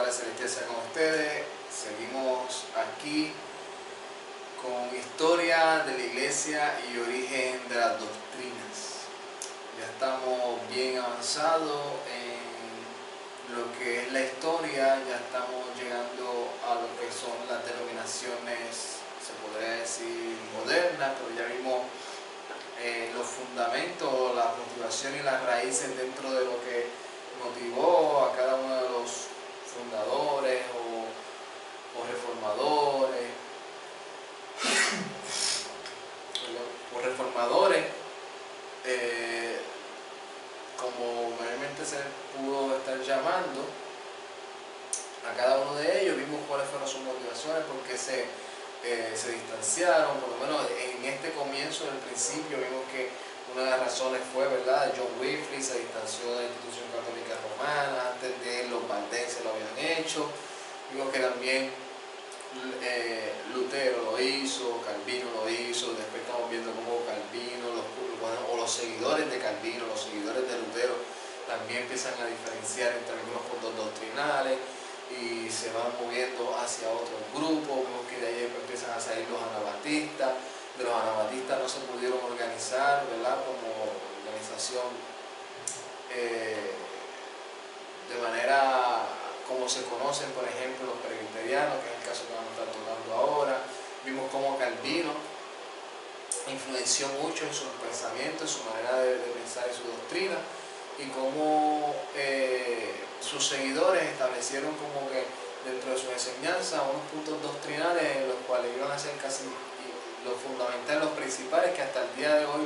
Padre Celestial sea con ustedes. Seguimos aquí con historia de la iglesia y origen de las doctrinas. Ya estamos bien avanzados en lo que es la historia, ya estamos llegando a lo que son las denominaciones, se podría decir modernas, pero ya vimos los fundamentos, las motivaciones y las raíces dentro de lo que motivó a cada uno de los fundadores o reformadores como mayormente se pudo estar llamando a cada uno de ellos. Vimos cuáles fueron sus motivaciones, por qué se distanciaron. Por lo menos en este comienzo, en el principio, vimos que una de las razones fue, ¿verdad?, John Wycliffe se distanció de la institución católica romana. Antes de él los valdenses lo habían hecho. Vimos que también Lutero lo hizo, Calvino lo hizo. Después estamos viendo cómo Calvino, los seguidores de Calvino, los seguidores de Lutero, también empiezan a diferenciar entre algunos puntos doctrinales y se van moviendo hacia otros grupos. Vemos que de ahí empiezan a salir los anabatistas. De los anabatistas no se pudieron organizar, ¿verdad?, como organización de manera como se conocen, por ejemplo, los presbiterianos, que es el caso que vamos a estar tocando ahora. Vimos cómo Calvino influenció mucho en sus pensamientos, en su manera de pensar y su doctrina, y cómo sus seguidores establecieron como que dentro de su enseñanza unos puntos doctrinales en los cuales iban a ser casi los fundamentales, los principales, que hasta el día de hoy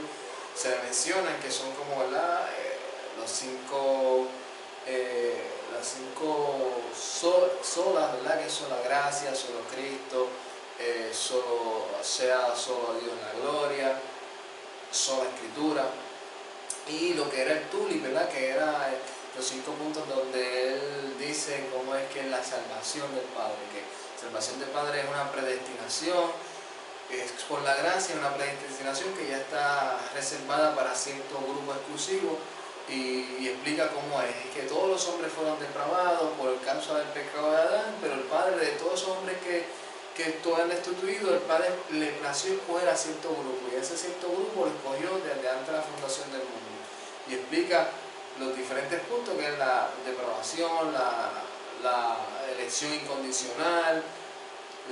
se le mencionan, que son como, ¿verdad?, las cinco solas, ¿verdad?, que son la gracia, solo Cristo, solo a Dios la gloria, sola Escritura, y lo que era el tulip, ¿verdad?, que era los 5 puntos donde él dice cómo es que es la salvación del Padre, que la salvación del Padre es una predestinación, es por la gracia, una predestinación que ya está reservada para cierto grupo exclusivo. Y explica cómo es que todos los hombres fueron depravados por causa del pecado de Adán, pero el Padre de todos esos hombres que esto han destituido, el Padre le plació escoger a cierto grupo, y ese cierto grupo lo escogió desde antes de la fundación del mundo. Y explica los diferentes puntos, que es la depravación, la elección incondicional,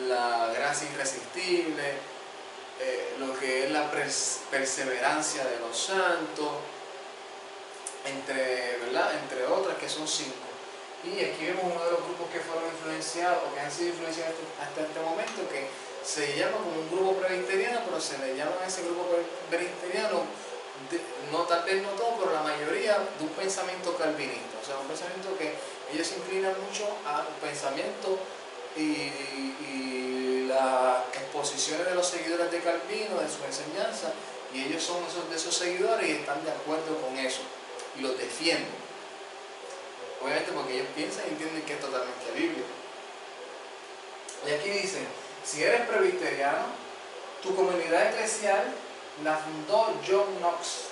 la gracia irresistible, lo que es la perseverancia de los santos, entre otras, que son 5. Y aquí vemos uno de los grupos que fueron influenciados, o que han sido influenciados hasta este momento, que se llama como un grupo presbiteriano, pero se le llama a ese grupo presbiteriano, tal vez no todo, pero la mayoría, de un pensamiento calvinista. O sea, un pensamiento que ellos se inclinan mucho a un pensamiento y las exposiciones de los seguidores de Calvino, de su enseñanza, y ellos son de esos seguidores y están de acuerdo con eso y los defienden, obviamente porque ellos piensan y entienden que es totalmente bíblico. Y aquí dice: si eres presbiteriano, tu comunidad eclesial la fundó John Knox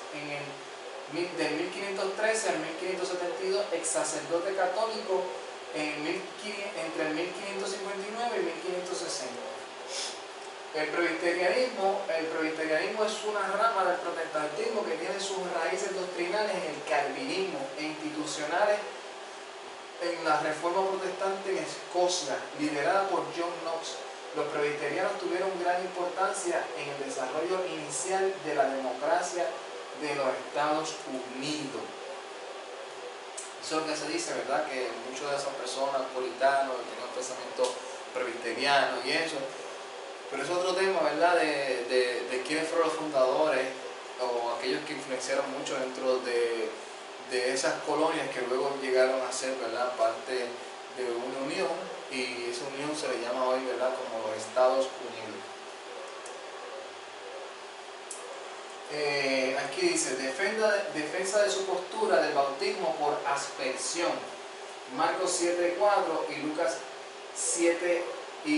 del 1513 al 1572, ex sacerdote católico entre el 1559 y 1560. El presbiterianismo es una rama del protestantismo que tiene sus raíces doctrinales en el calvinismo e institucionales en la reforma protestante en Escocia, liderada por John Knox. Los presbiterianos tuvieron gran importancia en el desarrollo inicial de la democracia de los Estados Unidos. Eso es lo que se dice, ¿verdad?, que muchas de esas personas puritanos tienen un pensamiento presbiteriano y eso. Pero es otro tema, ¿verdad?, de quiénes fueron los fundadores o aquellos que influenciaron mucho dentro de esas colonias que luego llegaron a ser, ¿verdad?, parte de una unión, y esa unión se le llama hoy, ¿verdad?, como los Estados Unidos. Aquí dice: defensa de su postura del bautismo por aspersión. Marcos 7:4 y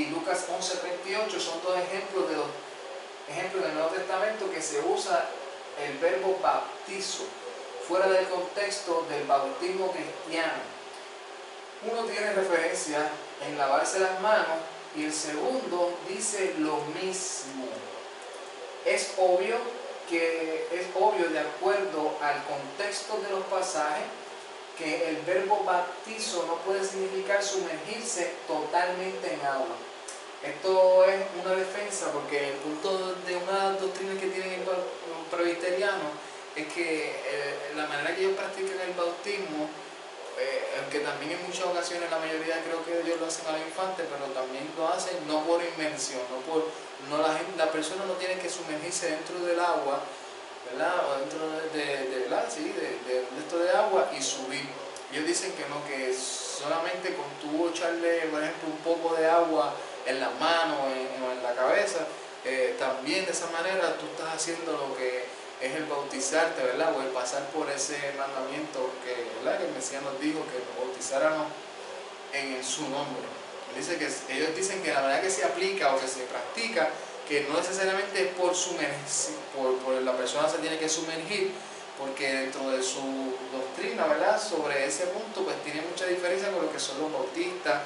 Lucas 11:38 son dos ejemplos del Nuevo Testamento que se usa el verbo bautizo fuera del contexto del bautismo cristiano. uno tiene referencia en lavarse las manos y el segundo dice lo mismo. Es obvio de acuerdo al contexto de los pasajes que el verbo bautizo no puede significar sumergirse totalmente en agua. Esto es una defensa porque el punto de una doctrina que tienen los presbiterianos es que la manera que ellos practican el bautismo, aunque también en muchas ocasiones, la mayoría creo que ellos lo hacen a los infantes, pero también lo hacen no por inmersión, la persona no tiene que sumergirse dentro del agua, ¿verdad? O dentro de esto de agua y subir. Ellos dicen que no, que solamente con tú echarle, por ejemplo, un poco de agua en las manos o en la cabeza, también de esa manera tú estás haciendo lo que es el bautizarte, ¿verdad? O el pasar por ese mandamiento ¿verdad? Que el Mesías nos dijo que nos bautizáramos en su nombre. Ellos dicen que la manera que se aplica o que se practica, que no necesariamente es por sumergirse, por la persona se tiene que sumergir, porque dentro de su doctrina, ¿verdad? Sobre ese punto, pues tiene mucha diferencia con lo que son los bautistas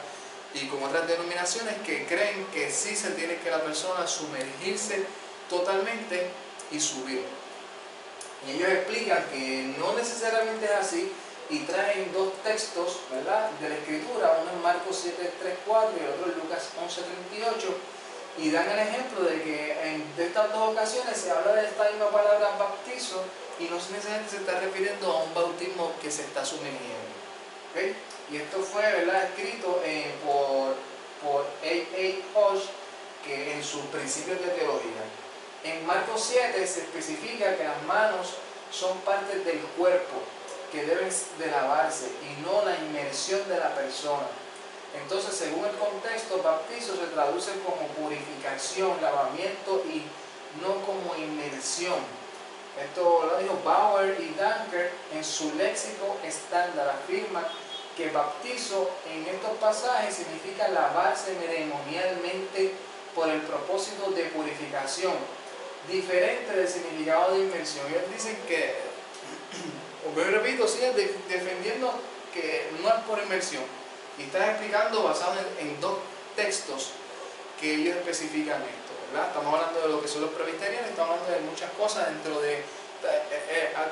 y con otras denominaciones que creen que sí se tiene que la persona sumergirse totalmente y subir. Y ellos explican que no necesariamente es así y traen dos textos, ¿verdad? De la Escritura, uno en Marcos 7:3-4 y el otro en Lucas 11:38, y dan el ejemplo de que de estas dos ocasiones se habla de esta misma palabra bautizo y no necesariamente se está refiriendo a un bautismo que se está sumergiendo. ¿Okay? Y esto fue, ¿verdad? Escrito por A.A. Hodge, que en sus principios de teología. En Marcos 7 se especifica que las manos son partes del cuerpo que deben de lavarse y no la inmersión de la persona. Entonces, según el contexto, bautizo se traduce como purificación, lavamiento y no como inmersión. Esto lo dijo Bauer y Dunker en su léxico estándar. Afirma que bautizo en estos pasajes significa lavarse ceremonialmente por el propósito de purificación, diferente del significado de inmersión. Ellos dicen que, como yo repito, siguen defendiendo que no es por inmersión. Y están explicando basado en dos textos que ellos especifican esto, ¿verdad? Estamos hablando de lo que son los presbiterianos, estamos hablando de muchas cosas dentro de...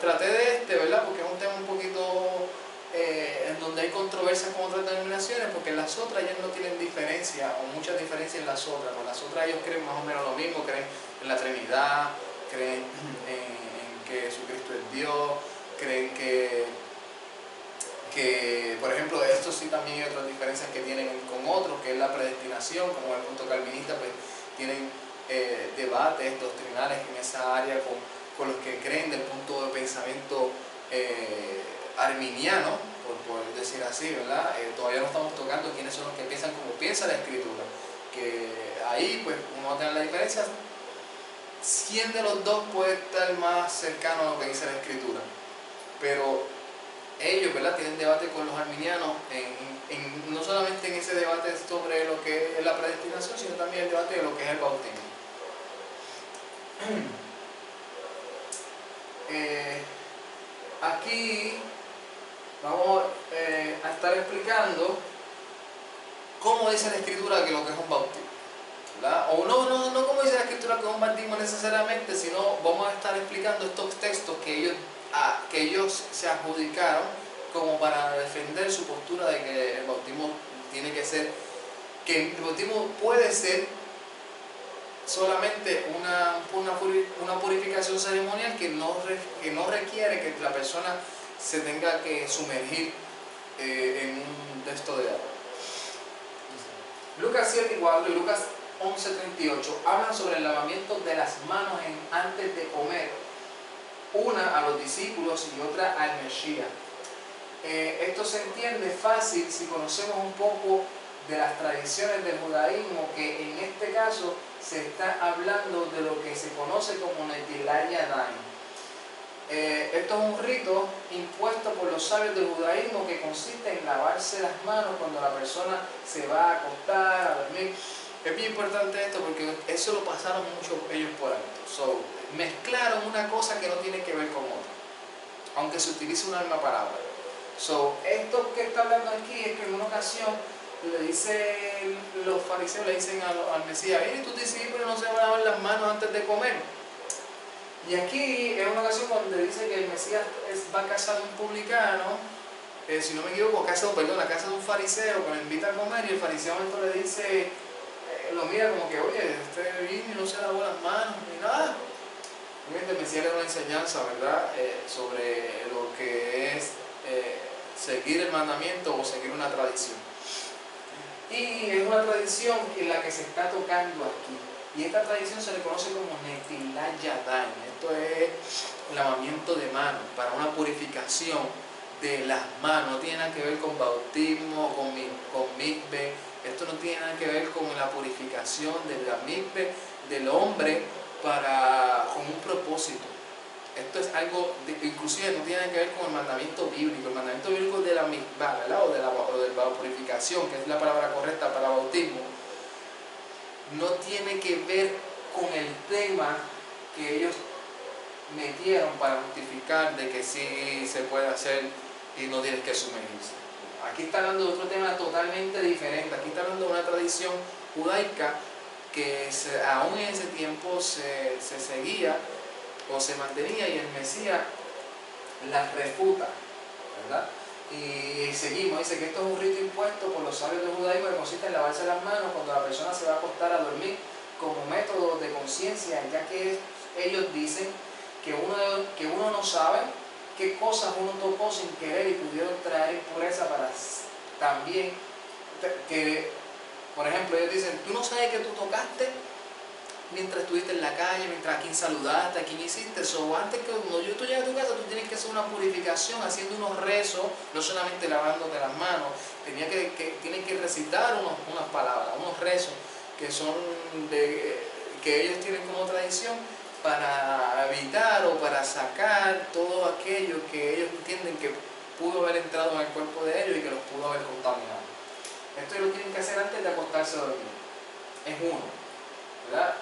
traté de ¿verdad? Porque es un tema un poquito en donde hay controversias con otras denominaciones, porque en las otras ellos no tienen diferencia, o mucha diferencia en las otras. Con las otras ellos creen más o menos lo mismo, creen en la Trinidad, creen en que Jesucristo es Dios, creen que por ejemplo, esto sí también hay otras diferencias que tienen con otros, que es la predestinación, como el punto calvinista, pues tienen debates doctrinales en esa área con los que creen del punto de pensamiento arminiano, por decir así, ¿verdad? Todavía no estamos tocando quiénes son los que piensan como piensa la Escritura, que ahí pues uno va a tener la diferencia. ¿Quién de los dos puede estar más cercano a lo que dice la Escritura? Pero ellos, ¿verdad?, tienen debate con los arminianos, no solamente en ese debate sobre lo que es la predestinación, sino también el debate de lo que es el bautismo. Aquí vamos a estar explicando cómo dice la Escritura que lo que es un bautismo, ¿verdad? O no como dice la Escritura que es un bautismo necesariamente, sino vamos a estar explicando estos textos que ellos se adjudicaron como para defender su postura de que el bautismo tiene que ser, que el bautismo puede ser solamente una purificación ceremonial que no requiere que la persona se tenga que sumergir en un texto de agua. Lucas 7:4 y Lucas 11:38 hablan sobre el lavamiento de las manos antes de comer, una a los discípulos y otra al Mesías. Esto se entiende fácil si conocemos un poco de las tradiciones del judaísmo, que en este caso se está hablando de lo que se conoce como Netilat Yadayim. Esto es un rito impuesto por los sabios del judaísmo que consiste en lavarse las manos cuando la persona se va a acostar, a dormir. Es bien importante esto porque eso lo pasaron mucho ellos por alto. Mezclaron una cosa que no tiene que ver con otra, aunque se utilice una misma palabra. Esto que está hablando aquí es que en una ocasión le dice, los fariseos le dicen al Mesías, y tus discípulos no se van a lavar las manos antes de comer. Y aquí es una ocasión donde dice que el Mesías va a casa de un publicano, si no me equivoco, a casa de un fariseo que lo invita a comer, y el fariseo le dice, lo mira como que, oye, este vino y no se lavó las manos ni nada. Obviamente el Mesías le da una enseñanza, ¿verdad?, sobre lo que es seguir el mandamiento o seguir una tradición. Y es una tradición en la que se está tocando aquí. Y esta tradición se le conoce como Netilat Yadayim. Esto es el lavamiento de manos para una purificación de las manos. No tiene nada que ver con bautismo, con mikve. Esto no tiene nada que ver con la purificación de la mikve del hombre con un propósito. Esto es algo, inclusive no tiene que ver con el mandamiento bíblico. El mandamiento bíblico de la mikvah, ¿verdad?, o de la purificación, que es la palabra correcta para bautismo, no tiene que ver con el tema que ellos metieron para justificar de que sí se puede hacer y no tienes que sumergirse. Aquí está hablando de otro tema totalmente diferente. Aquí está hablando de una tradición judaica que aún en ese tiempo se seguía o se mantenía, y el Mesías las refuta, ¿verdad? Y seguimos, dice que esto es un rito impuesto por los sabios del judaísmo que consiste en lavarse las manos cuando la persona se va a acostar a dormir como método de conciencia, ya que ellos dicen que uno no sabe qué cosas uno tocó sin querer y pudieron traer impureza para también que, por ejemplo, ellos dicen, tú no sabes que tú tocaste mientras estuviste en la calle, mientras a quien saludaste, a quien hiciste eso. Antes que cuando tú llegas a tu casa, tú tienes que hacer una purificación haciendo unos rezos, no solamente lavándote las manos. Tienen que recitar unas palabras, unos rezos que son que ellos tienen como tradición para evitar o para sacar todo aquello que ellos entienden que pudo haber entrado en el cuerpo de ellos y que los pudo haber contaminado. Esto lo tienen que hacer antes de acostarse a dormir. Es uno, ¿verdad?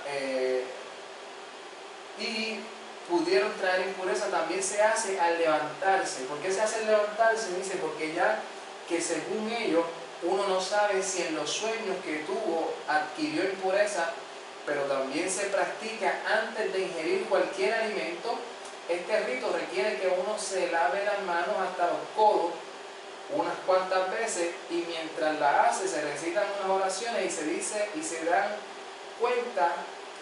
Y pudieron traer impureza, también se hace al levantarse. ¿Por qué se hace al levantarse? Dice, porque ya que según ellos, uno no sabe si en los sueños que tuvo adquirió impureza, pero también se practica antes de ingerir cualquier alimento. Este rito requiere que uno se lave las manos hasta los codos unas cuantas veces, y mientras la hace se recitan unas oraciones y se dice, y se dan cuenta,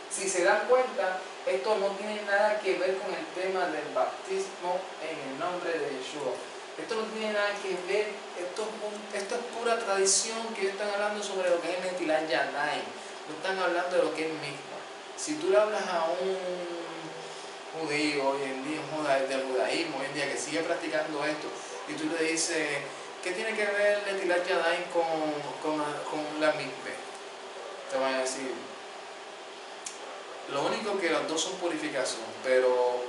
si se dan cuenta, esto no tiene nada que ver con el tema del bautismo en el nombre de Yeshua. Esto no tiene nada que ver, esto es pura tradición que ellos están hablando sobre lo que es Netilat Yadayim. No están hablando de lo que es mikvah. Si tú le hablas a un judío hoy en día, del judaísmo hoy en día que sigue practicando esto, y tú le dices, ¿qué tiene que ver Netilat Yadayim con la mikvah? Te van a decir, lo único que los dos son purificación, pero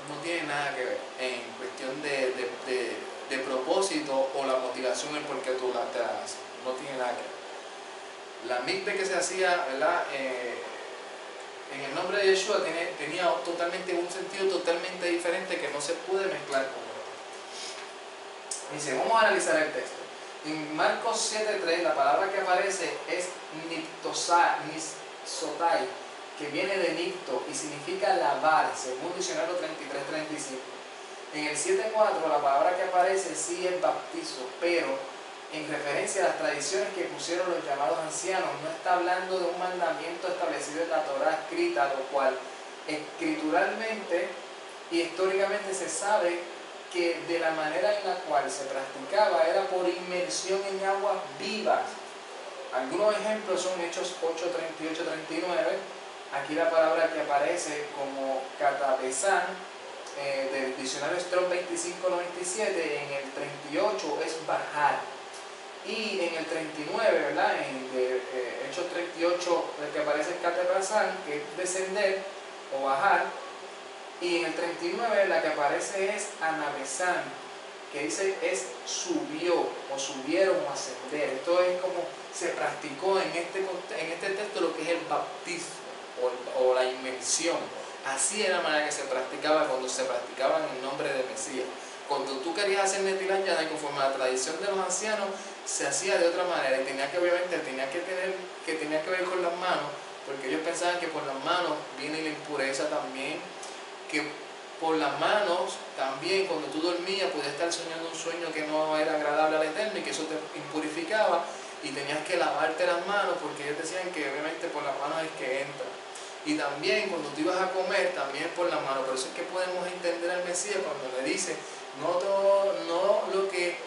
no tiene nada que ver en cuestión de propósito o la motivación en por qué tú te la haces. No tiene nada que ver. La mikvah que se hacía, ¿verdad?, en el nombre de Yeshua tenía totalmente un sentido totalmente diferente que no se puede mezclar con esto. Dice, vamos a analizar el texto. En Marcos 7:3 la palabra que aparece es nipsotai, que viene de nicto y significa lavar, según el diccionario 33-35. En el 7:4 la palabra que aparece sí es bautizo, pero en referencia a las tradiciones que pusieron los llamados ancianos, no está hablando de un mandamiento establecido en la Torá escrita, lo cual escrituralmente y históricamente se sabe que de la manera en la cual se practicaba era por inmersión en aguas vivas. Algunos ejemplos son Hechos 8:38-39. Aquí la palabra que aparece como katapesán del diccionario Strong 2597, en el 38 es bajar. Y en el 39, ¿verdad?, en Hechos 38, el que aparece es katapesán, que es descender o bajar. Y en el 39 la que aparece es anabesán, que dice es subió o subieron o ascender. Esto es como se practicó en este texto lo que es el bautismo o la inmersión. Así era la manera que se practicaba cuando se practicaba en el nombre de Mesías. cuando tú querías hacer Netilat Yadai, conforme a la tradición de los ancianos, se hacía de otra manera y obviamente tenía que ver con las manos, porque ellos pensaban que por las manos viene la impureza también, que por las manos también cuando tú dormías podías estar soñando un sueño que no era agradable al Eterno y que eso te impurificaba y tenías que lavarte las manos, porque ellos decían que obviamente por las manos es que entra. Y también cuando tú ibas a comer, también por las manos. Por eso es que podemos entender al Mesías cuando le dice, no lo que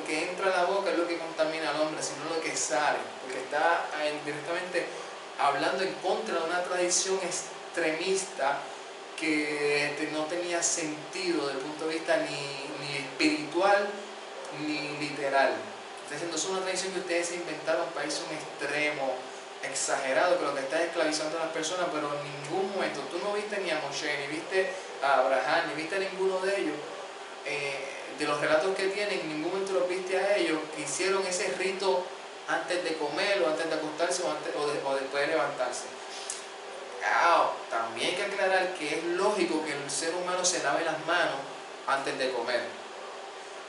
entra a la boca es lo que contamina al hombre, sino lo que sale, porque está directamente hablando en contra de una tradición extremista que no tenía sentido desde el punto de vista ni espiritual ni literal. Está diciendo, es una tradición que ustedes se inventaron para irse a un extremo exagerado, que lo que está esclavizando a las personas, pero en ningún momento, tú no viste ni a Moshe, ni viste a Abraham, ni viste a ninguno de ellos, de los relatos que tienen, en ningún momento los viste a ellos, que hicieron ese rito antes de comer, o antes de acostarse, o después de levantarse. También hay que aclarar que es lógico que el ser humano se lave las manos antes de comer.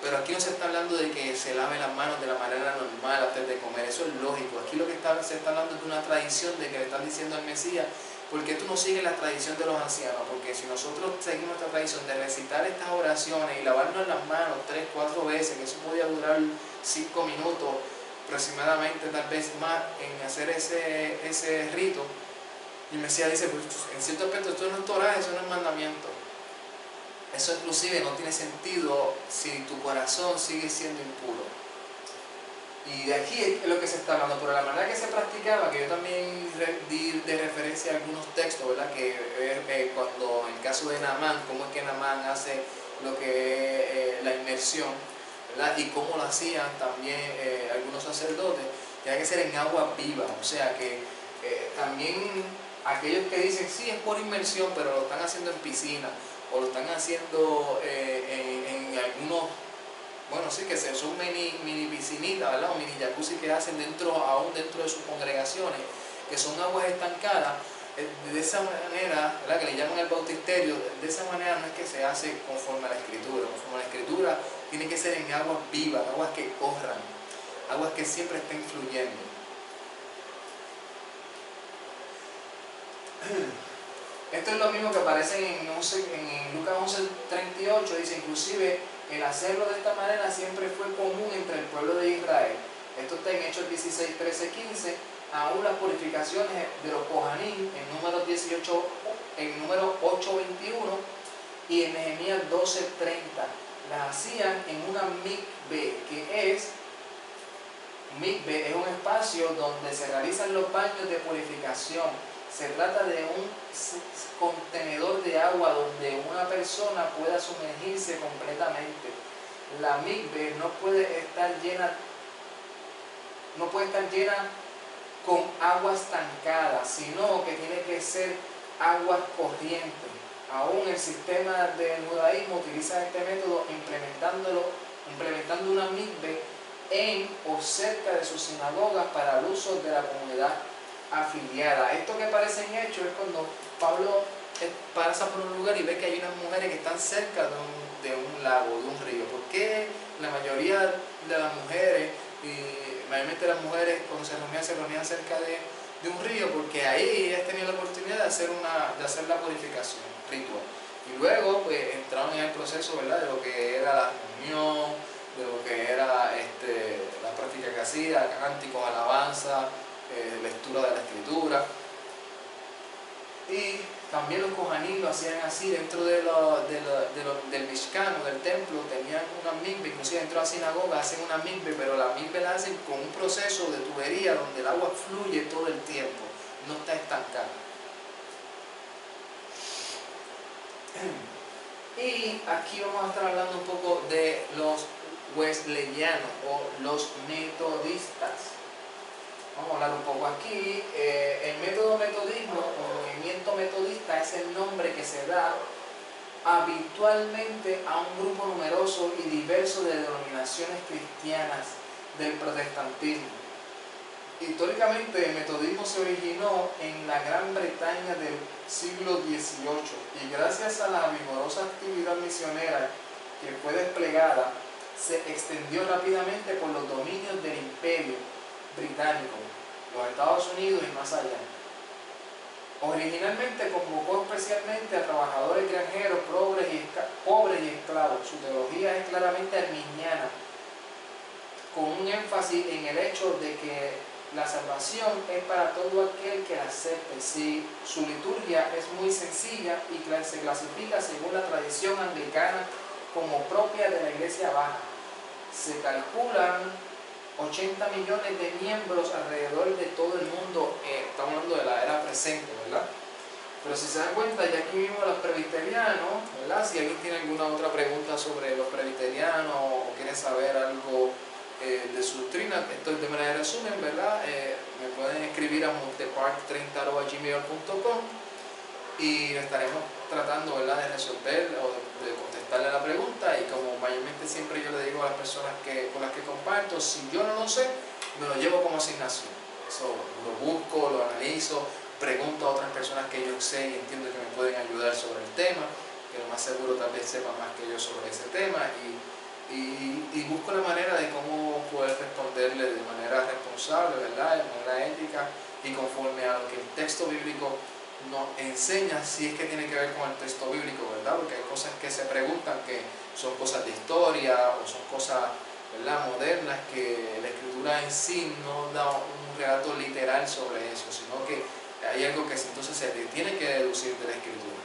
Pero aquí no se está hablando de que se lave las manos de la manera normal antes de comer, eso es lógico. Aquí lo que se está hablando es de una tradición de que le están diciendo al Mesías, ¿por qué tú no sigues la tradición de los ancianos? Porque si nosotros seguimos esta tradición de recitar estas oraciones y lavarnos las manos 3, 4 veces, que eso podía durar 5 minutos aproximadamente, tal vez más, en hacer ese rito, y el Mesías dice, pues en cierto aspecto esto no es Torah, eso no es mandamiento. Eso inclusive no tiene sentido si tu corazón sigue siendo impuro. Y de aquí es lo que se está hablando, pero la manera que se practicaba, que yo también di de referencia a algunos textos, ¿verdad? Que cuando en el caso de Naamán, cómo es que Naamán hace lo que la inmersión, ¿verdad? Y cómo lo hacían también algunos sacerdotes, tenía que ser en agua viva, o sea que también aquellos que dicen, sí, es por inmersión, pero lo están haciendo en piscina, o lo están haciendo en algunos, bueno, sí, que son mini piscinitas, ¿verdad? O mini jacuzzi que hacen aún dentro de sus congregaciones, que son aguas estancadas, de esa manera, ¿verdad? Que le llaman el bautisterio, de esa manera no es que se hace conforme a la Escritura. Conforme a la Escritura tiene que ser en aguas vivas, aguas que corran, aguas que siempre estén fluyendo. Esto es lo mismo que aparece en Lucas 11:38, dice, inclusive el hacerlo de esta manera siempre fue común entre el pueblo de Israel. Esto está en Hechos 16, 13, 15, aún las purificaciones de los Kohanim en número 8:21 y en Nehemías 12:30. Las hacían en una mikve, mikve es un espacio donde se realizan los baños de purificación. Se trata de un contenedor de agua donde una persona pueda sumergirse completamente. La mikve no puede estar llena con agua estancada, sino que tiene que ser agua corriente. Aún el sistema del judaísmo utiliza este método implementando una mikve en o cerca de sus sinagogas para el uso de la comunidad afiliada. Esto que aparece en Hechos es cuando Pablo pasa por un lugar y ve que hay unas mujeres que están cerca de un lago, de un río. ¿Por qué la mayoría de las mujeres, y mayormente las mujeres cuando se reunían cerca de un río? Porque ahí ellas tenían la oportunidad de hacer la purificación ritual. Y luego pues entraron en el proceso, ¿verdad?, de lo que era la reunión, de lo que era la práctica que hacía, cánticos, alabanza, lectura de la Escritura. Y también los Kohanim lo hacían así dentro del Mishkan, del templo, tenían una mikve, inclusive dentro de la sinagoga hacen una mikve, pero la mikve la hacen con un proceso de tubería donde el agua fluye todo el tiempo, no está estancada. Y aquí vamos a estar hablando un poco de los wesleyanos o los metodistas. Vamos a hablar un poco aquí. El método metodismo o movimiento metodista es el nombre que se da habitualmente a un grupo numeroso y diverso de denominaciones cristianas del protestantismo. Históricamente el metodismo se originó en la Gran Bretaña del siglo XVIII y gracias a la vigorosa actividad misionera que fue desplegada se extendió rápidamente por los dominios del Imperio Británico, los Estados Unidos y más allá. Originalmente convocó especialmente a trabajadores granjeros, pobres y esclavos. Su teología es claramente arminiana, con un énfasis en el hecho de que la salvación es para todo aquel que la acepte. Sí, su liturgia es muy sencilla y se clasifica según la tradición anglicana como propia de la Iglesia Baja. Se calculan 80 millones de miembros alrededor de todo el mundo. Estamos hablando de la era presente, ¿verdad? Pero si se dan cuenta, ya aquí vimos los presbiterianos, ¿verdad? Si alguien tiene alguna otra pregunta sobre los presbiterianos o quiere saber algo de su doctrina, esto es de manera de resumen, ¿verdad? Me pueden escribir a montepark30@gmail.com y estaremos tratando, ¿verdad?, de resolver o de contestarle la pregunta. Y como mayormente siempre yo le digo a las personas con las que comparto, si yo no lo sé, me lo llevo como asignación. Lo busco, lo analizo, pregunto a otras personas que yo sé y entiendo que me pueden ayudar sobre el tema, que lo más seguro tal vez sepan más que yo sobre ese tema, y busco la manera de cómo poder responderle de manera responsable, ¿verdad?, de manera ética y conforme a lo que el texto bíblico nos enseña, si es que tiene que ver con el texto bíblico, ¿verdad? Porque hay cosas que se preguntan que son cosas de historia o son cosas, ¿verdad?, modernas, que la escritura en sí no da un relato literal sobre eso, sino que hay algo que entonces se tiene que deducir de la escritura.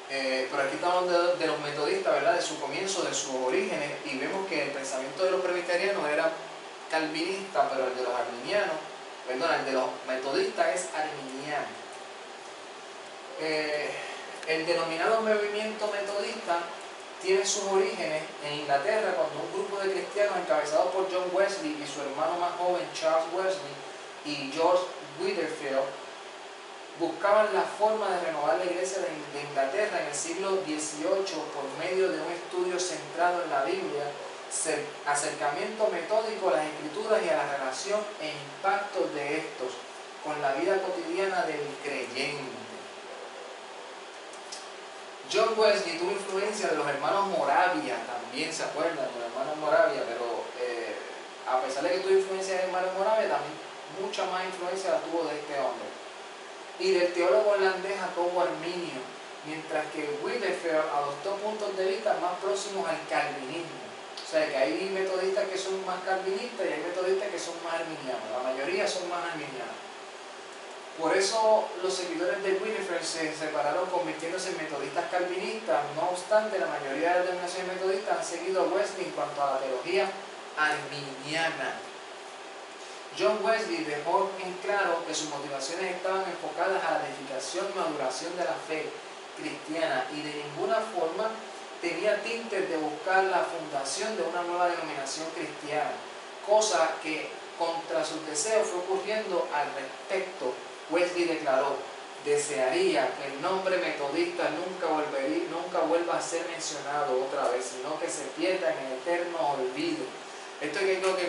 Pero aquí estamos hablando de los metodistas, ¿verdad?, de su comienzo, de sus orígenes, y vemos que el pensamiento de los presbiterianos era calvinista, pero el de los arminianos, perdón, el de los metodistas es arminiano. El denominado movimiento metodista tiene sus orígenes en Inglaterra, cuando un grupo de cristianos encabezado por John Wesley y su hermano más joven Charles Wesley y George Whitefield buscaban la forma de renovar la iglesia de Inglaterra en el siglo XVIII por medio de un estudio centrado en la Biblia, acercamiento metódico a las escrituras y a la relación e impacto de estos con la vida cotidiana del creyente. John Wesley tuvo influencia de los hermanos Moravia, también se acuerdan de los hermanos Moravia, pero a pesar de que tuvo influencia de los hermanos Moravia, también mucha más influencia la tuvo de este hombre. Y del teólogo holandés Jacobo Arminio, mientras que Whitefield adoptó puntos de vista más próximos al calvinismo. O sea que hay metodistas que son más calvinistas y hay metodistas que son más arminianos. La mayoría son más arminianos. Por eso los seguidores de Whitefield se separaron convirtiéndose en metodistas calvinistas. No obstante, la mayoría de las denominaciones metodistas han seguido a Wesley en cuanto a la teología arminiana. John Wesley dejó en claro que sus motivaciones estaban enfocadas a la edificación y maduración de la fe cristiana y de ninguna forma tenía tintes de buscar la fundación de una nueva denominación cristiana, cosa que contra sus deseos fue ocurriendo al respecto. Wesley declaró: desearía que el nombre metodista nunca vuelva a ser mencionado otra vez, sino que se pierda en el eterno olvido. Esto es algo que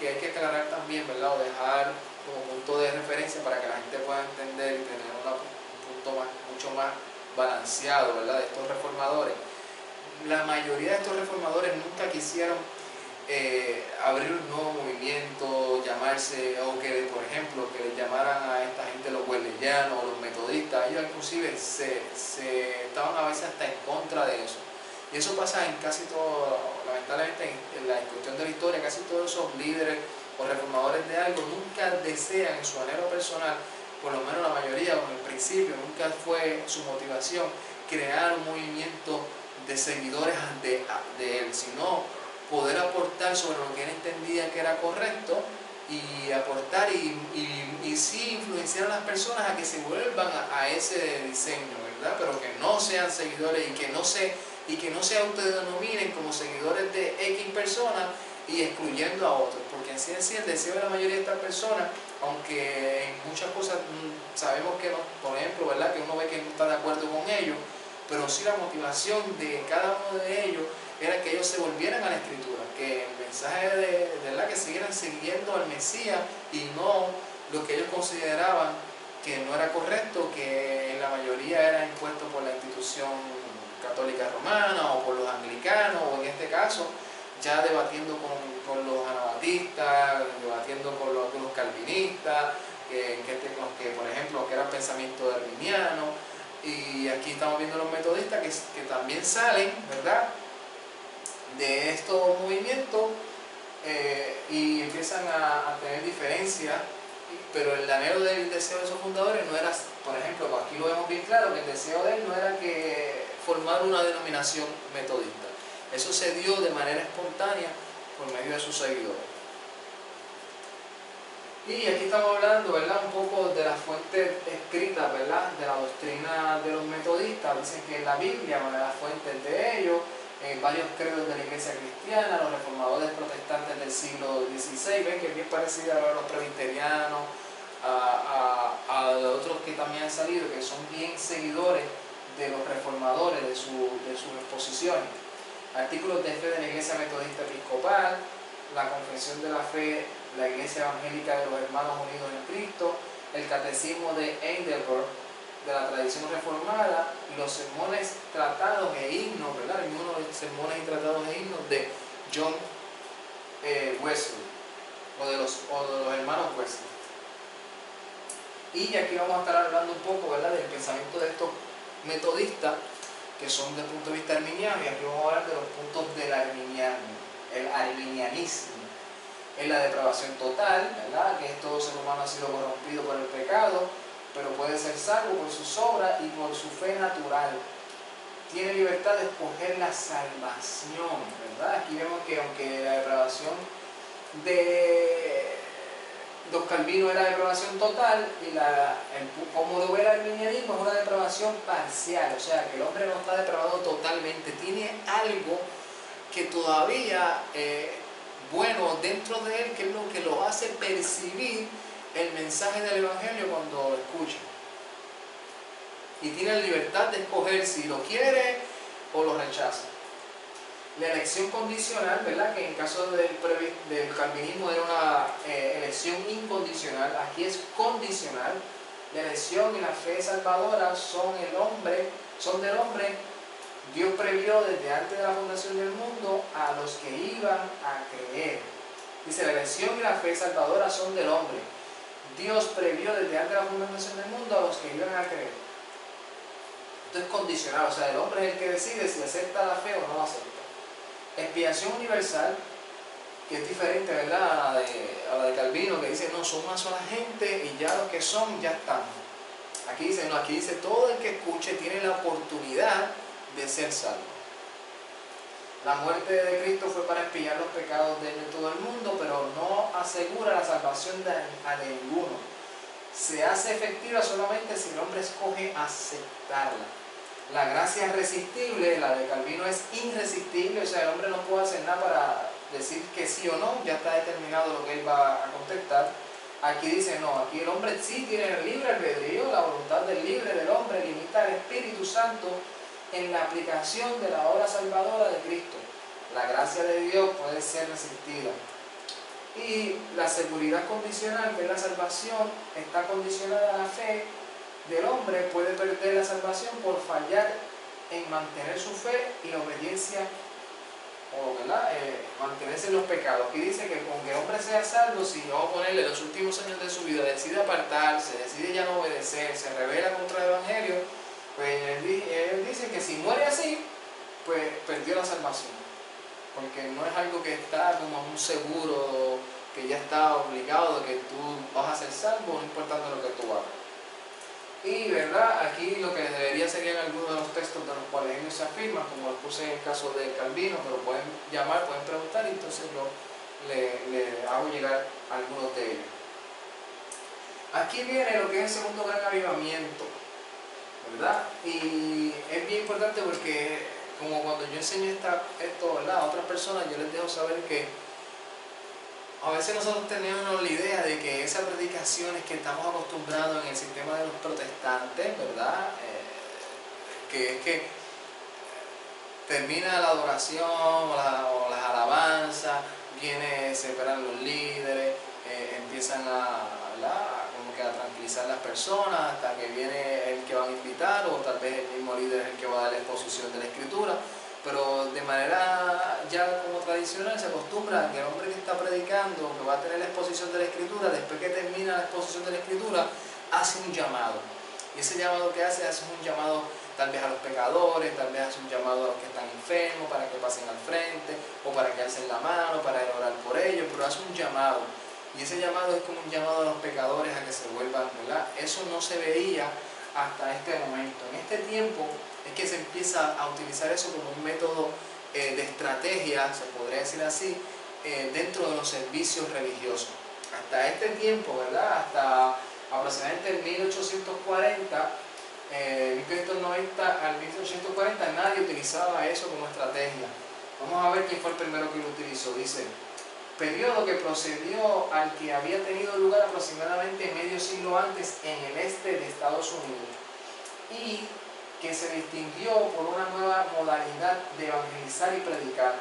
hay que aclarar también, ¿verdad?, o dejar como punto de referencia para que la gente pueda entender y tener un punto mucho más balanceado, ¿verdad?, de estos reformadores. La mayoría de estos reformadores nunca quisieron abrir un nuevo movimiento, llamarse, o que, por ejemplo, que les llamaran a esta gente los wesleyanos o los metodistas. Ellos inclusive se estaban a veces hasta en contra de eso. Y eso pasa en casi todo, lamentablemente, en la cuestión de la historia, casi todos esos líderes o reformadores de algo nunca desean en su anhelo personal, por lo menos la mayoría, o en el principio, nunca fue su motivación crear un movimiento de seguidores de él, sino poder aportar sobre lo que él entendía que era correcto y aportar y sí influenciar a las personas a que se vuelvan a ese diseño, ¿verdad? Pero que no sean seguidores y que no se autodenominen como seguidores de X personas y excluyendo a otros, porque así es el deseo de la mayoría de estas personas, aunque en muchas cosas sabemos que no, por ejemplo, ¿verdad?, que uno ve que no está de acuerdo con ellos, pero sí la motivación de cada uno de ellos era que ellos se volvieran a la escritura, que el mensaje de verdad, que siguieran siguiendo al Mesías y no lo que ellos consideraban que no era correcto, que en la mayoría era impuesto por la institución católica romana o por los anglicanos, o en este caso ya debatiendo con los anabatistas, debatiendo con algunos calvinistas, que por ejemplo que eran pensamiento arminiano, y aquí estamos viendo los metodistas que también salen, ¿verdad?, de estos movimientos, y empiezan a tener diferencias, pero el anhelo del deseo de esos fundadores no era, por ejemplo, aquí lo vemos bien claro, que el deseo de él no era que formar una denominación metodista. Eso se dio de manera espontánea por medio de sus seguidores. Y aquí estamos hablando, ¿verdad?, un poco de las fuentes escritas, ¿verdad?, de la doctrina de los metodistas. Dicen que en la Biblia, una de las fuentes de ellos, varios credos de la iglesia cristiana, los reformadores protestantes del siglo XVI, ven que es bien parecida a los presbiterianos, a otros que también han salido, que son bien seguidores de los reformadores, de sus exposiciones. Artículos de fe de la Iglesia Metodista Episcopal, la Confesión de la Fe, la Iglesia Evangélica de los Hermanos Unidos en Cristo, el Catecismo de Heidelberg, de la tradición reformada, y los sermones, tratados e himnos, ¿verdad? Y uno de los sermones y tratados e himnos de John Wesley, o de los hermanos Wesley. Y aquí vamos a estar hablando un poco, ¿verdad?, del pensamiento de estos metodistas, que son desde el punto de vista arminiano, y aquí vamos a hablar de los puntos del arminianismo. El arminianismo es la depravación total, ¿verdad?, que todo ser humano ha sido corrompido por el pecado, pero puede ser salvo por sus obras y por su fe natural. Tiene libertad de escoger la salvación, ¿verdad? Aquí vemos que aunque la depravación de los calvinos era depravación total, y como lo ve el arminianismo, es una depravación parcial, o sea que el hombre no está depravado totalmente, tiene algo que todavía bueno dentro de él, que es lo que lo hace percibir el mensaje del Evangelio cuando lo escucha, y tiene la libertad de escoger si lo quiere o lo rechaza. La elección condicional, ¿verdad?, que en caso del calvinismo era una elección incondicional, aquí es condicional. La elección y la fe salvadora son del hombre. Dios previó desde antes de la fundación del mundo a los que iban a creer. Dice, la elección y la fe salvadora son del hombre. Dios previó desde antes de la fundación del mundo a los que iban a creer. Esto es condicional, o sea, el hombre es el que decide si acepta la fe o no la acepta. Expiación universal, que es diferente, ¿verdad?, a la de Calvino, que dice, no, son una sola gente y ya los que son, ya están. Aquí dice, no, aquí dice, todo el que escuche tiene la oportunidad de ser salvo. La muerte de Cristo fue para expiar los pecados de todo el mundo, pero no asegura la salvación a ninguno. Se hace efectiva solamente si el hombre escoge aceptarla. La gracia es irresistible, la de Calvino es irresistible, o sea, el hombre no puede hacer nada para decir que sí o no, ya está determinado lo que él va a contestar. Aquí dice, no, aquí el hombre sí tiene el libre albedrío, la voluntad del libre del hombre limita al Espíritu Santo en la aplicación de la obra salvadora de Cristo. La gracia de Dios puede ser resistida. Y la seguridad condicional, que es la salvación, está condicionada a la fe del hombre. Puede perder la salvación por fallar en mantener su fe y la obediencia, o mantenerse en los pecados. Aquí dice que con que el hombre sea salvo, si vamos a ponerle los últimos años de su vida, decide apartarse, decide ya no obedecer, se rebela contra el Evangelio, pues él dice que si muere así, pues perdió la salvación, porque no es algo que está como un seguro, que ya está obligado de que tú vas a ser salvo, no importando lo que tú hagas. Y verdad, aquí lo que debería serían algunos de los textos de los cuales ellos se afirman, como lo puse en el caso de Calvino, pero pueden llamar, pueden preguntar, y entonces le hago llegar algunos de ellos. Aquí viene lo que es el segundo gran avivamiento, ¿verdad? Y es bien importante porque, como cuando yo enseño esto, ¿verdad?, a otras personas, yo les dejo saber que a veces nosotros tenemos la idea de que esas predicaciones que estamos acostumbrados en el sistema de los protestantes, ¿verdad?, que es que termina la adoración o las alabanzas, se esperan los líderes, empiezan a que a tranquilizar a las personas hasta que viene el que van a invitar, o tal vez el mismo líder es el que va a dar la exposición de la escritura. Pero de manera ya como tradicional se acostumbra a que el hombre que está predicando, que va a tener la exposición de la escritura, después que termina la exposición de la escritura, hace un llamado. Y ese llamado que hace un llamado tal vez a los pecadores, tal vez hace un llamado a los que están enfermos para que pasen al frente, o para que alcen la mano, para orar por ellos, pero hace un llamado. Y ese llamado es como un llamado a los pecadores a que se vuelvan, ¿verdad? Eso no se veía hasta este momento. En este tiempo es que se empieza a utilizar eso como un método de estrategia, se podría decir así, dentro de los servicios religiosos. Hasta este tiempo, ¿verdad? Hasta aproximadamente 1840, 1590 al 1840, nadie utilizaba eso como estrategia. Vamos a ver quién fue el primero que lo utilizó. Dice: periodo que procedió al que había tenido lugar aproximadamente medio siglo antes en el este de Estados Unidos, y que se distinguió por una nueva modalidad de evangelizar y predicar.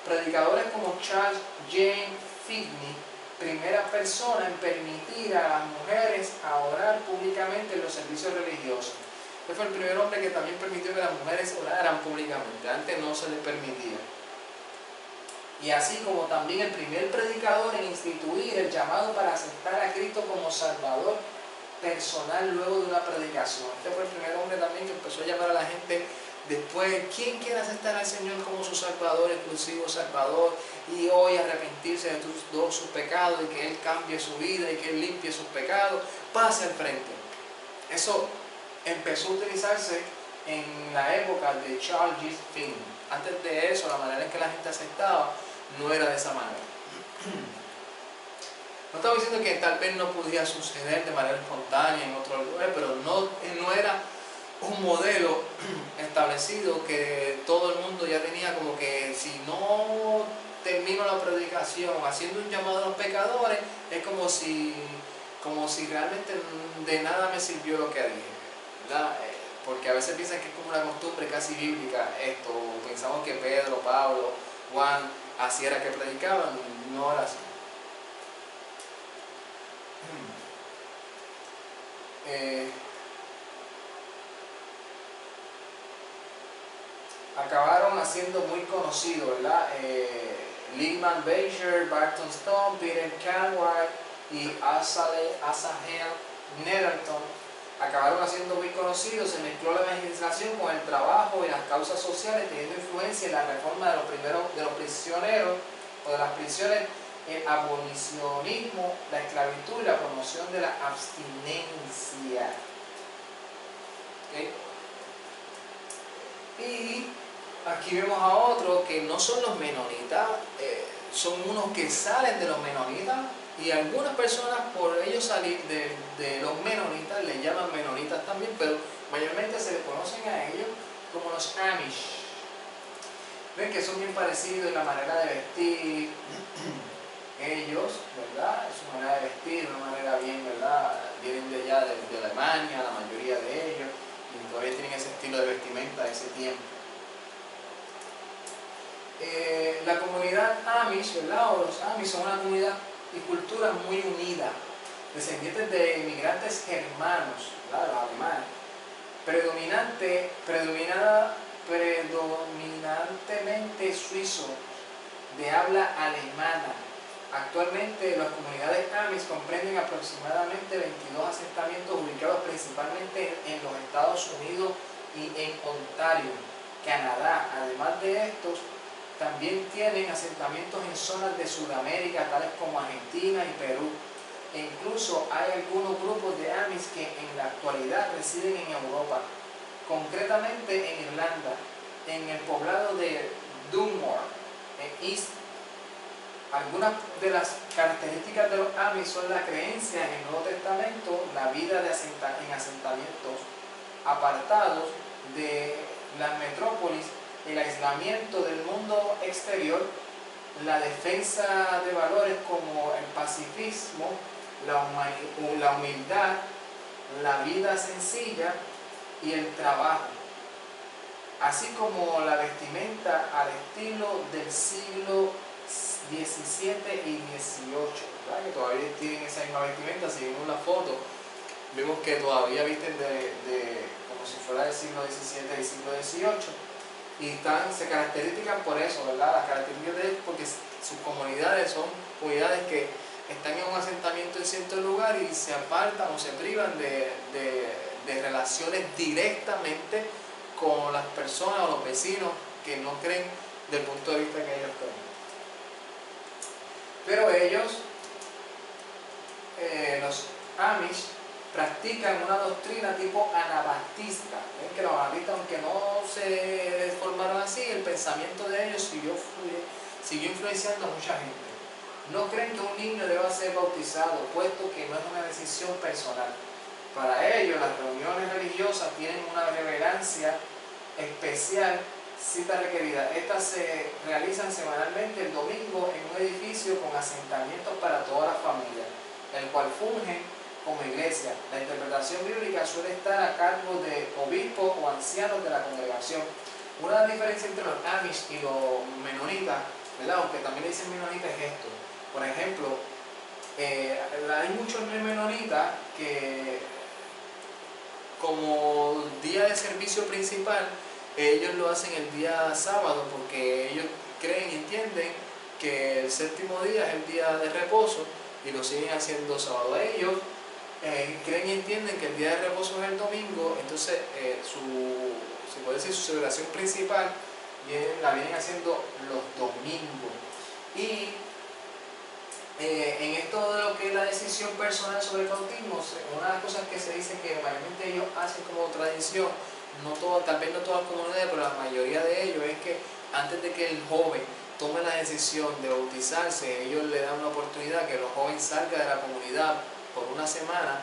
Predicadores como Charles James Finney, primera persona en permitir a las mujeres a orar públicamente en los servicios religiosos. Este fue el primer hombre que también permitió que las mujeres oraran públicamente. Antes no se les permitía. Y así como también el primer predicador en instituir el llamado para aceptar a Cristo como Salvador personal luego de una predicación. Este fue el primer hombre también que empezó a llamar a la gente después: ¿quién quiere aceptar al Señor como su Salvador, exclusivo Salvador, y hoy arrepentirse de todos sus pecados, y que Él cambie su vida y que Él limpie sus pecados? Pase al frente. Eso empezó a utilizarse en la época de Charles G. Finney. Antes de eso, la manera en que la gente aceptaba no era de esa manera. No estaba diciendo que tal vez no pudiera suceder de manera espontánea en otro lugar, pero no era un modelo establecido que todo el mundo ya tenía, como que si no termino la predicación haciendo un llamado a los pecadores, es como si realmente de nada me sirvió lo que dije, ¿verdad? Porque a veces piensan que es como una costumbre casi bíblica esto. Pensamos que Pedro, Pablo, Juan, así era que predicaban. No era así. Acabaron haciendo muy conocidos, ¿verdad? Lehman Beecher, Barton Stone, Peter Canwright y Asahel Netherton acabaron haciendo muy conocidos. Se mezcló la evangelización con el trabajo y las causas sociales, teniendo influencia en la reforma de los prisioneros o de las prisiones, el abolicionismo, la esclavitud y la promoción de la abstinencia. ¿Okay? Y aquí vemos a otros que no son los menonitas, son unos que salen de los menonitas, y algunas personas por ellos salir de los menonitas les llaman menonitas también, pero mayormente se les conocen a ellos como los Amish. Ven que son bien parecidos en la manera de vestir. Ellos, ¿verdad? Es una manera de vestir, una manera bien, ¿verdad? Vienen de allá, de Alemania, la mayoría de ellos, y todavía tienen ese estilo de vestimenta de ese tiempo. La comunidad Amish, ¿verdad? O los Amish son una comunidad y cultura muy unida, descendientes de inmigrantes germanos, ¿verdad? Los alemanes, predominantemente suizos, de habla alemana. Actualmente las comunidades Amish comprenden aproximadamente 22 asentamientos ubicados principalmente en los Estados Unidos y en Ontario, Canadá. Además de estos, también tienen asentamientos en zonas de Sudamérica, tales como Argentina y Perú. E incluso hay algunos grupos de Amish que en la actualidad residen en Europa, concretamente en Irlanda, en el poblado de Dunmore, en East. Algunas de las características de los Amish son la creencia en el Nuevo Testamento, la vida en asentamientos apartados de las metrópolis, el aislamiento del mundo exterior, la defensa de valores como el pacifismo, la humildad, la vida sencilla y el trabajo, así como la vestimenta al estilo del siglo XVII y XVIII, ¿verdad? Que todavía tienen esa misma vestimenta. Si vemos la foto, vimos que todavía visten como si fuera del siglo XVII y siglo XVIII, y se caracterizan por eso, ¿verdad? Las características de ellos, porque sus comunidades son comunidades que están en un asentamiento en cierto lugar y se apartan o se privan de relaciones directamente con las personas o los vecinos que no creen del punto de vista que ellos creen. Pero ellos, los Amish, practican una doctrina tipo anabaptista. Ven que los anabaptistas, aunque no se formaron así, el pensamiento de ellos siguió influenciando a mucha gente. No creen que un niño deba ser bautizado, puesto que no es una decisión personal. Para ellos, las reuniones religiosas tienen una relevancia especial, cita requerida. Estas se realizan semanalmente el domingo en un edificio con asentamientos para toda la familia, el cual funge como iglesia. La interpretación bíblica suele estar a cargo de obispos o ancianos de la congregación. Una de las diferencias entre los Amish y los menonitas, ¿verdad? Aunque también le dicen menonitas, es esto. Por ejemplo, hay muchos menonitas que, como día de servicio principal, ellos lo hacen el día sábado, porque ellos creen y entienden que el séptimo día es el día de reposo y lo siguen haciendo sábado. Ellos creen y entienden que el día de reposo es el domingo, entonces se puede decir su celebración principal la vienen haciendo los domingos. Y en esto de lo que es la decisión personal sobre el bautismo, una de las cosas que se dice que mayormente ellos hacen como tradición, tal vez no todas las comunidades, pero la mayoría de ellos, es que antes de que el joven tome la decisión de bautizarse, ellos le dan una oportunidad que el joven salga de la comunidad por una semana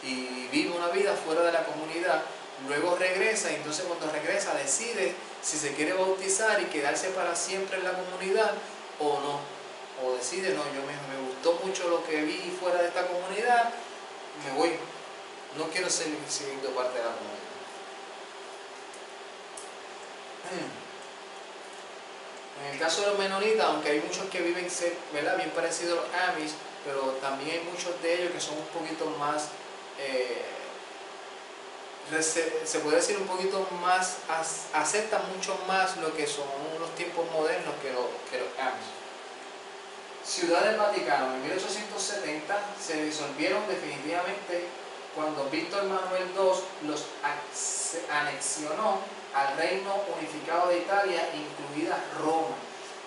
y vive una vida fuera de la comunidad. Luego regresa, y entonces cuando regresa decide si se quiere bautizar y quedarse para siempre en la comunidad o no. O decide, no, me gustó mucho lo que vi fuera de esta comunidad, me voy, no quiero seguir siendo parte de la comunidad. En el caso de los menonitas, aunque hay muchos que viven, ¿verdad?, bien parecidos a los Amish, pero también hay muchos de ellos que son un poquito más, se puede decir un poquito más, aceptan mucho más lo que son los tiempos modernos que los Amish. Ciudad del Vaticano. En 1870 se disolvieron definitivamente cuando Víctor Manuel II los anexionó al Reino Unificado de Italia, incluida Roma.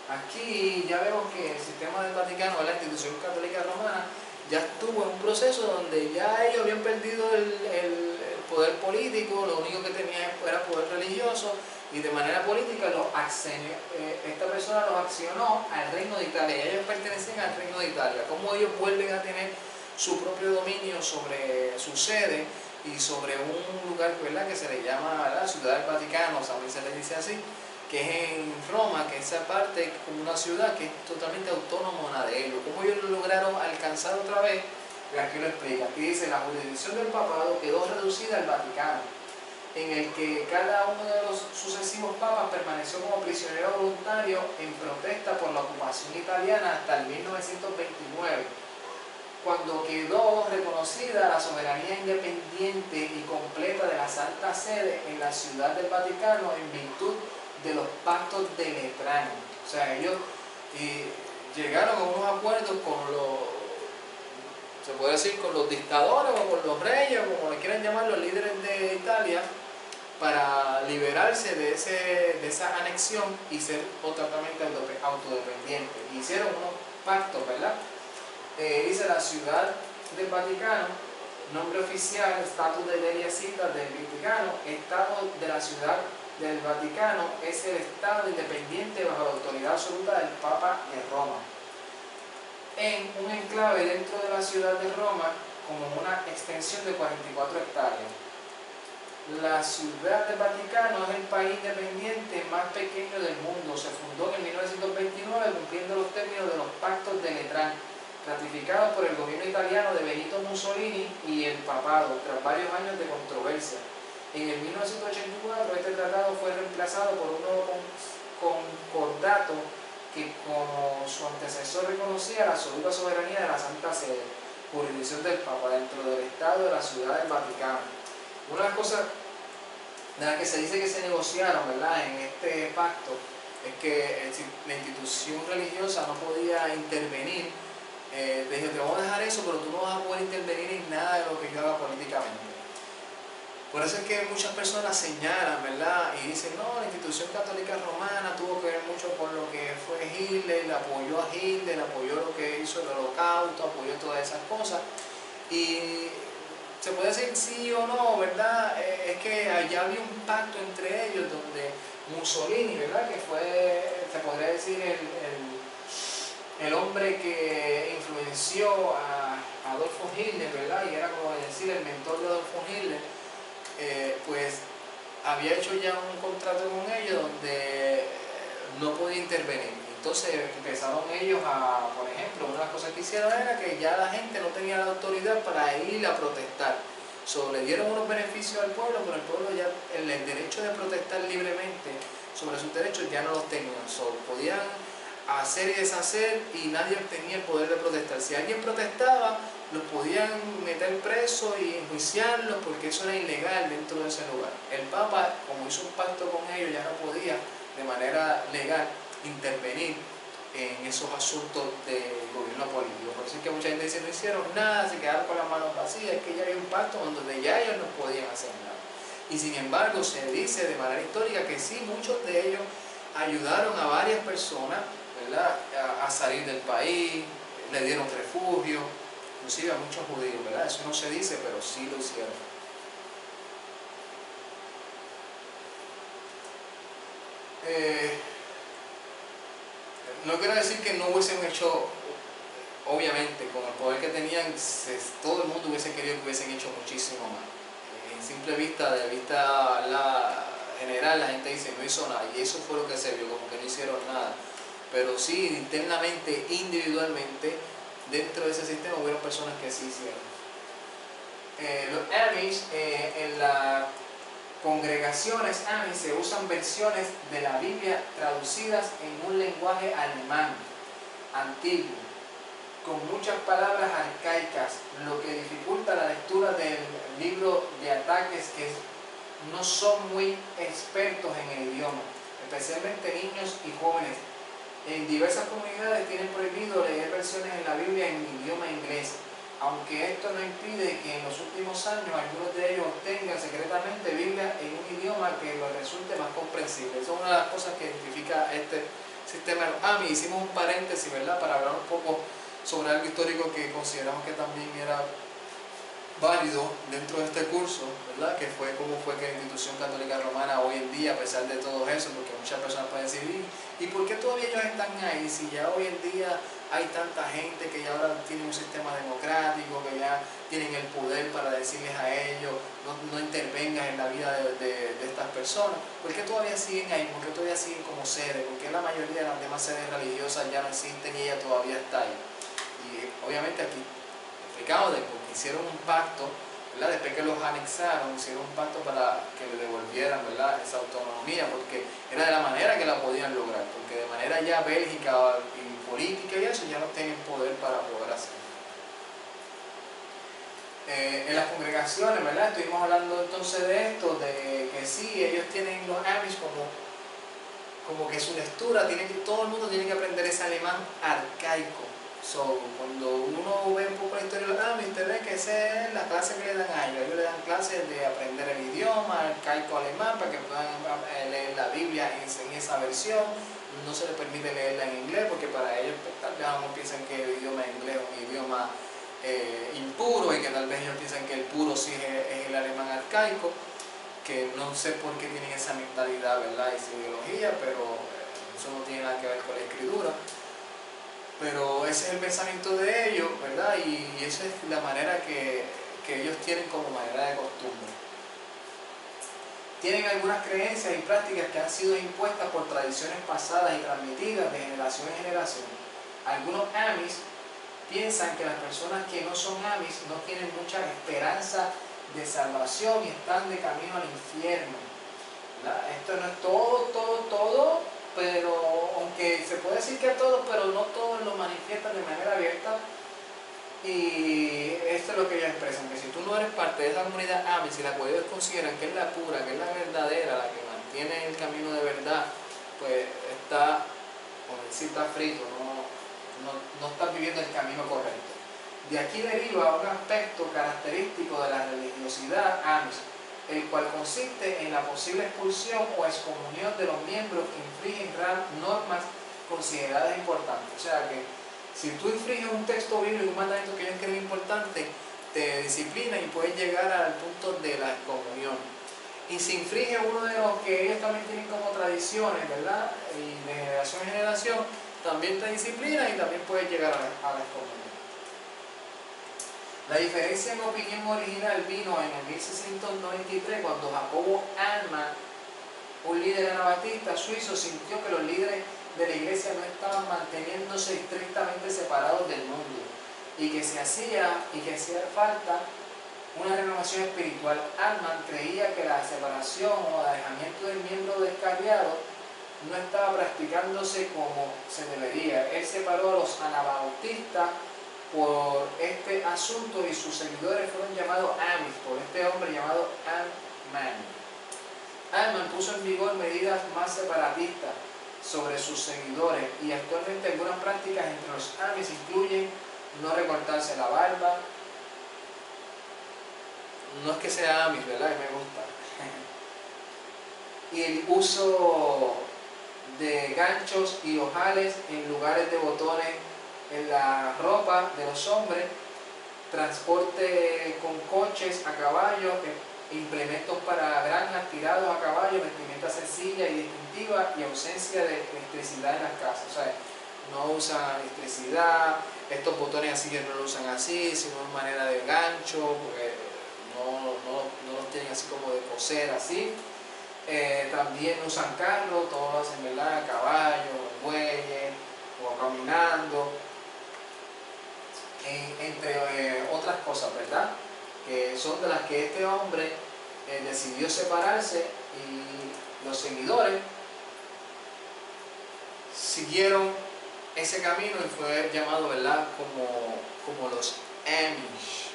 Aquí ya vemos que el sistema del Vaticano, la institución católica romana, ya estuvo en un proceso donde ya ellos habían perdido el poder político, lo único que tenían era poder religioso, y de manera política esta persona los accionó al Reino de Italia. Ellos pertenecen al Reino de Italia. ¿Cómo ellos vuelven a tener su propio dominio sobre su sede y sobre un lugar, ¿verdad?, que se le llama la Ciudad del Vaticano, también se le dice así, que es en Roma, que esa parte es como una ciudad que es totalmente autónoma de ellos? ¿Cómo ellos lo lograron alcanzar otra vez? Y aquí lo explica. Aquí dice: la jurisdicción del papado quedó reducida al Vaticano, en el que cada uno de los sucesivos papas permaneció como prisionero voluntario en protesta por la ocupación italiana hasta el 1929, cuando quedó reconocida la soberanía independiente y completa de la Santa Sede en la Ciudad del Vaticano en virtud de los pactos de Letrán. O sea, ellos llegaron a unos acuerdos se puede decir, con los dictadores o con los reyes, o como le quieran llamar, los líderes de Italia, para liberarse de esa anexión y ser totalmente autodependientes. Hicieron unos pactos, ¿verdad? Dice: la Ciudad del Vaticano, nombre oficial, estatus de Delia Cita del Vaticano, Estado de la Ciudad del Vaticano, es el Estado independiente bajo la autoridad absoluta del Papa de Roma, en un enclave dentro de la ciudad de Roma, como una extensión de 44 hectáreas. La Ciudad del Vaticano es el país independiente más pequeño del mundo. Se fundó en 1929 cumpliendo los términos de los pactos de Letrán, ratificados por el gobierno italiano de Benito Mussolini y el papado, tras varios años de controversia. En el 1984 este tratado fue reemplazado por un nuevo concordato que, como su antecesor, reconocía la absoluta soberanía de la Santa Sede, jurisdicción jurisdicción del Papa dentro del Estado de la Ciudad del Vaticano. Una de las cosas de las que se dice que se negociaron, ¿verdad?, en este pacto es que la institución religiosa no podía intervenir. Dijo, te vamos a dejar eso, pero tú no vas a poder intervenir en nada de lo que yo haga políticamente. Por eso es que muchas personas señalan, ¿verdad?, y dicen, no, la institución católica romana tuvo que ver mucho con lo que fue Hitler, apoyó a Hitler, apoyó lo que hizo el Holocausto, apoyó todas esas cosas. Y se puede decir sí o no, ¿verdad? Es que allá había un pacto entre ellos donde Mussolini, ¿verdad?, que fue, se podría decir, el hombre que influenció a Adolfo Hitler, ¿verdad?, y era como decir el mentor de Adolfo Hitler, pues había hecho ya un contrato con ellos donde no podía intervenir. Entonces empezaron ellos a, por ejemplo, una de las cosas que hicieron era que ya la gente no tenía la autoridad para ir a protestar. Le dieron unos beneficios al pueblo, pero el pueblo ya el derecho de protestar libremente sobre sus derechos ya no los tenían. Podían hacer y deshacer y nadie tenía el poder de protestar. Si alguien protestaba, los podían meter presos y enjuiciarlos porque eso era ilegal dentro de ese lugar. El Papa, como hizo un pacto con ellos, ya no podía de manera legal intervenir en esos asuntos de gobierno político. Por eso es que mucha gente dice, no hicieron nada, se quedaron con las manos vacías, es que ya había un pacto donde ya ellos no podían hacer nada. Y sin embargo se dice de manera histórica que sí, muchos de ellos ayudaron a varias personas, ¿verdad?, a salir del país, le dieron refugio, inclusive a muchos judíos, ¿verdad? Eso no se dice, pero sí lo hicieron. No quiero decir que no hubiesen hecho, obviamente, con el poder que tenían, todo el mundo hubiese querido que hubiesen hecho muchísimo más. En simple vista, de vista general, la gente dice no hizo nada, y eso fue lo que se vio, como que no hicieron nada. Pero sí, internamente, individualmente, dentro de ese sistema hubieron personas que sí hicieron. Los Amish, en las congregaciones Amish se usan versiones de la Biblia traducidas en un lenguaje alemán antiguo, con muchas palabras arcaicas, lo que dificulta la lectura del libro de ataques, que no son muy expertos en el idioma, especialmente niños y jóvenes. En diversas comunidades tienen prohibido leer versiones en la Biblia en idioma inglés, aunque esto no impide que en los últimos años algunos de ellos obtengan secretamente Biblia en un idioma que les resulte más comprensible. Esa es una de las cosas que identifica este sistema. Hicimos un paréntesis, ¿verdad?, para hablar un poco sobre algo histórico que consideramos que también era válido dentro de este curso, ¿verdad?, que fue cómo fue que la institución católica romana hoy en día, a pesar de todo eso, porque muchas personas pueden decir, ¿y por qué todavía ellos están ahí? Si ya hoy en día hay tanta gente que ya ahora tiene un sistema democrático, que ya tienen el poder para decirles a ellos, no intervengan en la vida de estas personas, ¿por qué todavía siguen ahí? ¿Por qué todavía siguen como sede? ¿Por qué la mayoría de las demás sedes religiosas ya no existen y ella todavía está ahí? Y obviamente aquí explicamos de porque hicieron un pacto, ¿verdad?, después que los anexaron, hicieron un pacto para que le devolvieran, ¿verdad?, esa autonomía, porque era de la manera que la podían lograr, porque de manera ya bélgica y política y eso ya no tienen poder para poder hacerlo. En las congregaciones, ¿verdad?, estuvimos hablando entonces de esto, de que sí, ellos tienen los Amish como que su lectura, todo el mundo tiene que aprender ese alemán arcaico. Cuando uno ve un poco la historia de los Amish, usted ve que esa es la clase que le dan a ellos. Ellos le dan clases de aprender el idioma, arcaico alemán, para que puedan leer la Biblia en esa versión. No se les permite leerla en inglés, porque para ellos tal vez algunos piensan que el idioma inglés es un idioma impuro, y que tal vez ellos piensan que el puro sí es el alemán arcaico, que no sé por qué tienen esa mentalidad, ¿verdad?, y esa ideología, pero eso no tiene nada que ver con la escritura. Pero ese es el pensamiento de ellos, ¿verdad?, y esa es la manera que ellos tienen como manera de costumbre. Tienen algunas creencias y prácticas que han sido impuestas por tradiciones pasadas y transmitidas de generación en generación. Algunos Amish piensan que las personas que no son Amish no tienen mucha esperanza de salvación y están de camino al infierno, ¿verdad? Esto no es todo, pero aunque se puede decir que todo, pero no todos lo manifiestan de manera abierta, y es es lo que ellos expresan, que si tú no eres parte de esa comunidad Amish, si la cual ellos consideran que es la pura, que es la verdadera, la que mantiene el camino de verdad, pues está, como decir, está frito, no estás viviendo el camino correcto. De aquí deriva un aspecto característico de la religiosidad Amish, el cual consiste en la posible expulsión o excomunión de los miembros que infringen normas consideradas importantes. O sea que si tú infringes un texto bíblico, un mandamiento que ellos creen importante, te disciplinan y puedes llegar al punto de la excomunión. Y si infringe uno de los que ellos también tienen como tradiciones, ¿verdad? Y de generación en generación, también te disciplina y también puedes llegar a la excomunión. La diferencia en opinión original vino en el 1693 cuando Jacobo Arndt, un líder anabatista suizo, sintió que los líderes de la iglesia no estaban manteniéndose estrictamente separados del mundo y que hacía falta una renovación espiritual. Arndt creía que la separación o alejamiento del miembro descarriado no estaba practicándose como se debería. Él separó a los anabautistas por este asunto y sus seguidores fueron llamados Amish por este hombre llamado Arndt. Arndt puso en vigor medidas más separatistas sobre sus seguidores y actualmente algunas prácticas entre los Amish incluyen no recortarse la barba. No es que sea Amish, ¿verdad? Que me gusta. Y el uso de ganchos y ojales en lugares de botones en la ropa de los hombres, transporte con coches a caballo, implementos para granjas tirados a caballo, vestimenta sencilla y distintiva y ausencia de electricidad en las casas. O sea, no usan electricidad, estos botones así que no lo usan así, sino en manera de gancho, porque no los tienen así como de coser así. También usan carros, todos lo hacen, ¿verdad? A caballo, en bueyes o caminando, entre otras cosas, ¿verdad? Que son de las que este hombre decidió separarse y los seguidores siguieron ese camino y fue llamado, ¿verdad? Como los Amish,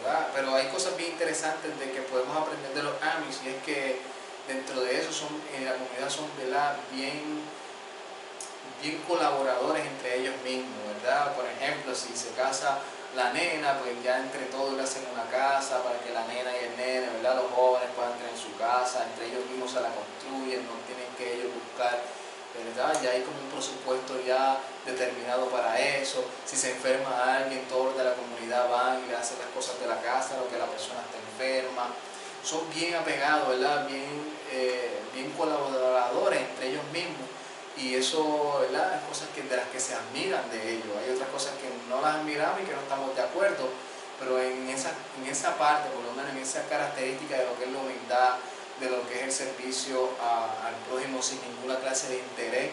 ¿verdad? Pero hay cosas bien interesantes de que podemos aprender de los Amish y es que dentro de eso en la comunidad son, ¿verdad? bien colaboradores entre ellos mismos, ¿verdad? Por ejemplo, si se casa la nena, pues ya entre todos le hacen una casa para que la nena y el nene, ¿verdad? Los jóvenes puedan tener su casa, entre ellos mismos se la construyen, no tienen que ellos buscar, ¿verdad? Ya hay como un presupuesto ya determinado para eso. Si se enferma alguien, todos de la comunidad van y le hacen las cosas de la casa, lo que la persona está enferma. Son bien apegados, ¿verdad? Bien colaboradores entre ellos mismos. Y eso, ¿verdad? Es cosas de las que se admiran de ellos. Hay otras cosas que no las admiramos y que no estamos de acuerdo, pero en esa parte, por lo menos en esa característica de lo que es la humildad, de lo que es el servicio al prójimo sin ninguna clase de interés,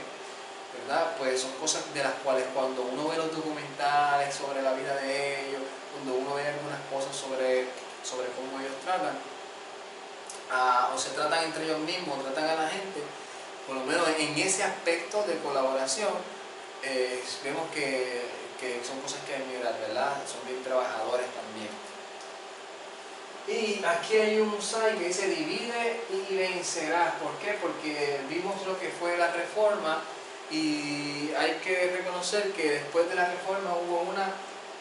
¿verdad? Pues son cosas de las cuales cuando uno ve los documentales sobre la vida de ellos, cuando uno ve algunas cosas sobre cómo ellos tratan, o se tratan entre ellos mismos, tratan a la gente, por lo menos en ese aspecto de colaboración, vemos que son cosas que admirar, ¿verdad? Son bien trabajadores también. Y aquí hay un slide que dice divide y vencerás. ¿Por qué? Porque vimos lo que fue la reforma y hay que reconocer que después de la reforma hubo una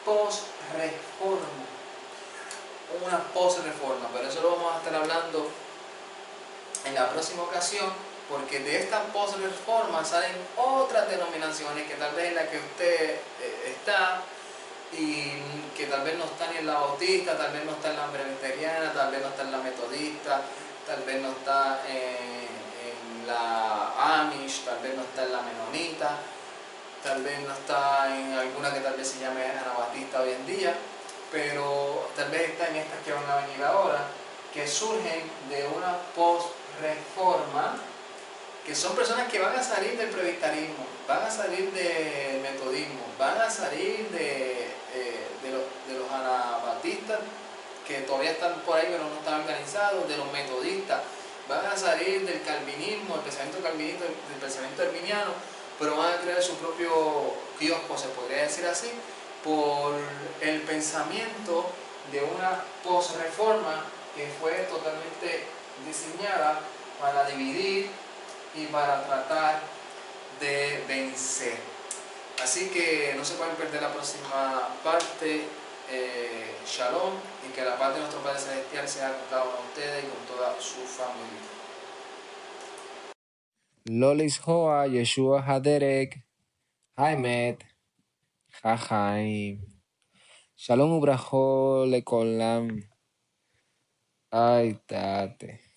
post-reforma. Pero eso lo vamos a estar hablando en la próxima ocasión, porque de esta post-reforma salen otras denominaciones que tal vez en la que usted está y que tal vez no está ni en la bautista, tal vez no está en la presbiteriana, tal vez no está en la metodista, tal vez no está en la Amish, tal vez no está en la menonita, tal vez no está en alguna que tal vez se llame anabatista hoy en día, pero tal vez está en estas que van a venir ahora, que surgen de una post-reforma, que son personas que van a salir del presbiterismo, van a salir del metodismo, van a salir de los anabatistas que todavía están por ahí pero no están organizados, de los metodistas, van a salir del calvinismo, del pensamiento calvinista, del pensamiento arminiano, pero van a crear su propio kiosco, se podría decir así, por el pensamiento de una posreforma que fue totalmente diseñada para dividir y para tratar de vencer. Así que no se pueden perder la próxima parte. Shalom, y que la paz de nuestro Padre Celestial sea con cada uno de ustedes y con toda su familia. Lolis Hoa, Yeshua Haderek, Haimet, Jajaim. Shalom Ubrajo Lekolam. Ay, tate.